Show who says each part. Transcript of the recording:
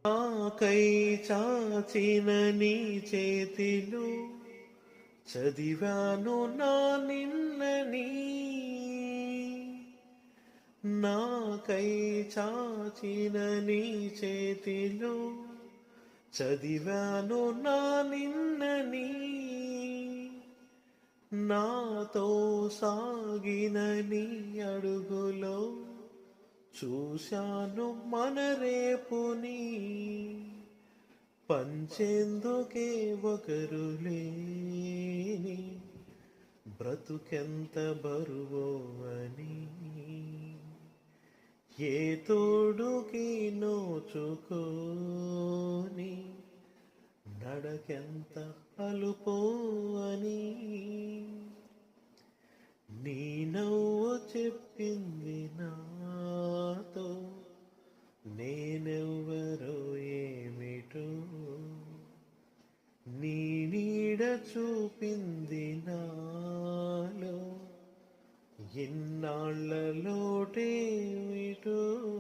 Speaker 1: నాకై చాచిన నీ చేతిలో చదివాను నా నిన్నని. నాకై చాచిన నీ చేతిలో చదివాను నా నిన్నని. నాతో సాగిన నీ అడుగులో చూశాను మన రేపుని. పంచేందుకే ఒకరు లేని బ్రతుకెంత బరువో అని. ఏ తోడుకి నోచుకోని నడకెంత అలుపో అని. నీ నవ్వు చెప్పింది నాతో నేనెవ్వరో ఏమిటో. నీ నీడ చూపింది నాలో ఇన్నాళ్ళ లోటేమిటో.